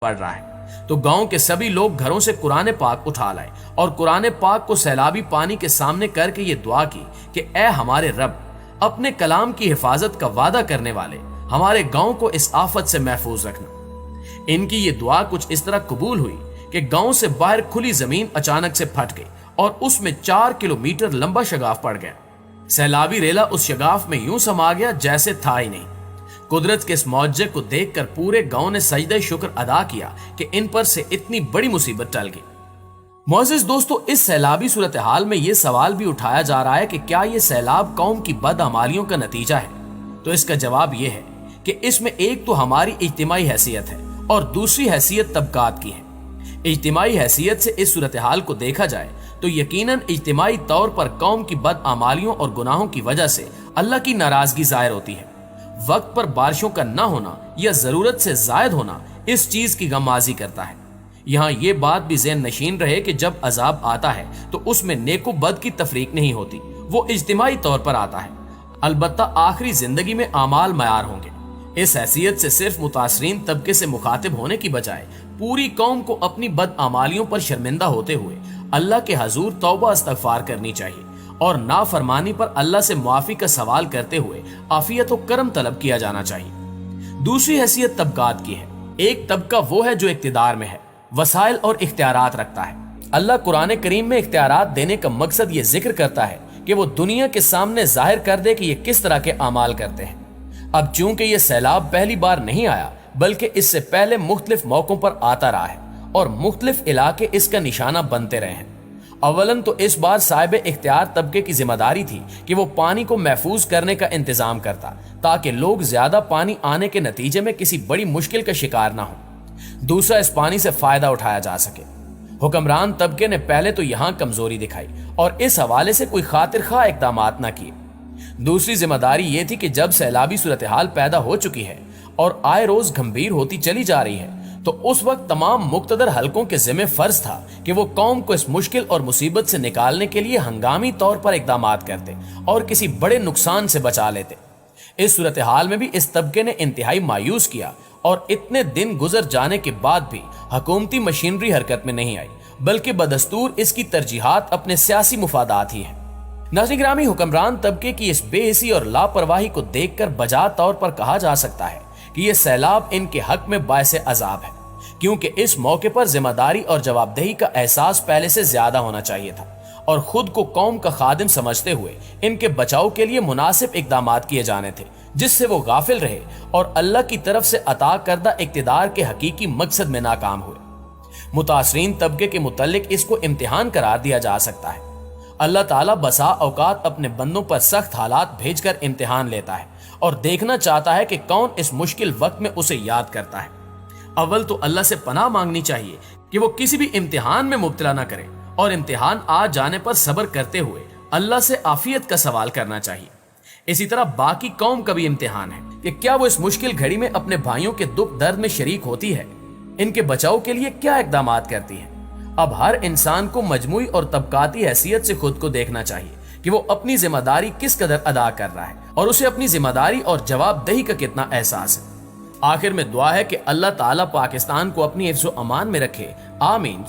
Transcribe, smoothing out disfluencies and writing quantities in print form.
पड़ रहा है। तो गांव के सभी लोग घरों से कुरान पाक उठा लाए और कुरान पाक को सैलाबी पानी के सामने करके ये दुआ की कि ए हमारे रब, अपने कलाम की हिफाजत का वादा करने वाले हमारे गांव को इस आफत से महफूज रखना। इनकी ये दुआ कुछ इस तरह कबूल हुई कि गांव से बाहर खुली जमीन अचानक से फट गई और उसमें 4 किलोमीटर लंबा शगाफ पड़ गया। सैलाबी रेला उस शगाफ में यूं समा गया जैसे था ही नहीं। कुदरत के इस मौजज़े को देखकर पूरे गांव ने सजदे शुक्र अदा किया कि इन पर से इतनी बड़ी मुसीबत टल गई। मोअज़्ज़िज़ दोस्तों, इस सैलाबी सूरत हाल में यह सवाल भी उठाया जा रहा है कि क्या यह सैलाब कौम की बदअमालियों का नतीजा है? तो इसका जवाब यह है कि इसमें एक तो हमारी इज्तिमाई हैसियत है और दूसरी हैसियत तबकात की है। इज्तिमाई हैसियत से इस सूरत हाल को देखा जाए तो यकीनन इज्तिमाई तौर पर कौम की बदअमालियों और गुनाहों की वजह से अल्लाह की नाराजगी जाहिर होती है। वक्त पर बारिशों का न होना या जरूरत से जायद होना इस चीज की गमाजी करता है। यहाँ ये बात भी ज़हन नशीन रहे कि जब अजाब आता है तो उसमें नेको बद की तफरीक नहीं होती, वो इज्तिमाई तौर पर आता है। अलबत्ता आखिरी जिंदगी में आमाल मयार होंगे। इस हैसियत से सिर्फ मुतासरीन तबके से मुखातिब होने की बजाय पूरी कौम को अपनी बदअमालियों पर शर्मिंदा होते हुए अल्लाह के हजूर तौबा इस्तगफार करनी चाहिए और नाफरमानी पर अल्लाह से मुआफी का सवाल करते हुए आफियत और करम तलब किया जाना चाहिए। दूसरी हैसियत तबकात की है। एक तबका वो है जो इख्तिदार में है, वसाइल और इख्तियारात रखता है। अल्लाह कुरान करीम में इख्तियारात देने का मकसद ये जिक्र करता है कि वो दुनिया के सामने जाहिर कर दे कि ये किस तरह के अमाल करते हैं। अब चूंकि ये सैलाब पहली बार नहीं आया बल्कि इससे पहले मुख्तलिफ मौकों पर आता रहा है और मुख्तलिफ इलाके इसका निशाना बनते रहे हैं। अवलन तो इस बार साहिब इख्तियार तबके की जिम्मेदारी थी कि वो पानी को महफूज करने का इंतजाम करता ताकि लोग ज्यादा पानी आने के नतीजे में किसी बड़ी मुश्किल का शिकार ना हो। दूसरा, इस पानी से फायदा उठाया जा सके। हुक्मरान तबके ने पहले तो यहाँ कमजोरी दिखाई और इस हवाले से कोई खातिर खा इकदाम न किए। दूसरी जिम्मेदारी ये थी कि जब सैलाबी सूरत हाल पैदा हो चुकी है और आए रोज गंभीर होती चली जा रही है तो उस वक्त तमाम मुक्तदर हलकों के जिम्मे फर्ज था कि वो कौम को इस मुश्किल और मुसीबत से निकालने के लिए हंगामी तौर पर इकदामात करते और किसी बड़े नुकसान से बचा लेते। इस सूरत हाल में भी इस तबके ने इंतहाई मायूस किया और इतने दिन गुजर जाने के बाद भी हुकूमती मशीनरी हरकत में नहीं आई, बल्कि बदस्तूर इसकी तरजीहात अपने सियासी मुफादात ही है। नाज़रीन गिरामी, हुक्मरान तबके की इस बेहिसी और लापरवाही को देखकर बजा तौर पर कहा जा सकता है कि यह सैलाब इनके हक में बायसे अजाब है, क्योंकि इस मौके पर जिम्मेदारी और जवाबदेही का एहसास पहले से ज्यादा होना चाहिए था और खुद को कौम का खादिम समझते हुए इनके बचाव के लिए मुनासिब इकदामात किए जाने थे, जिससे वो गाफिल रहे और अल्लाह की तरफ से अता करदा इक्तिदार के हकीकी मकसद में नाकाम हुए। मुतासरीन तबके के मुतल्लिक इसको इम्तिहान करार दिया जा सकता है। अल्लाह ताला बसा औकात अपने बंदों पर सख्त हालात भेजकर इम्तिहान लेता है और देखना चाहता है कि कौन इस मुश्किल वक्त में उसे याद करता है। अव्वल तो अल्लाह से पनाह मांगनी चाहिए कि वो किसी भी इम्तिहान में मुब्तला ना करे और इम्तिहान आ जाने पर सब्र करते हुए अल्लाह से आफियत का सवाल करना चाहिए। इसी तरह बाकी कौम का भी इम्तिहान है कि क्या वो इस मुश्किल घड़ी में अपने भाइयों के दुख दर्द में शरीक होती है, इनके बचाव के लिए क्या इकदामात करती है। अब हर इंसान को मजमूई और तबकाती हैसियत से खुद को देखना चाहिए कि वो अपनी जिम्मेदारी किस कदर अदा कर रहा है और उसे अपनी जिम्मेदारी और जवाबदेही का कितना एहसास है। आखिर में दुआ है कि अल्लाह ताला पाकिस्तान को अपनी हिफ्ज़-ओ-अमान में रखे। आमीन।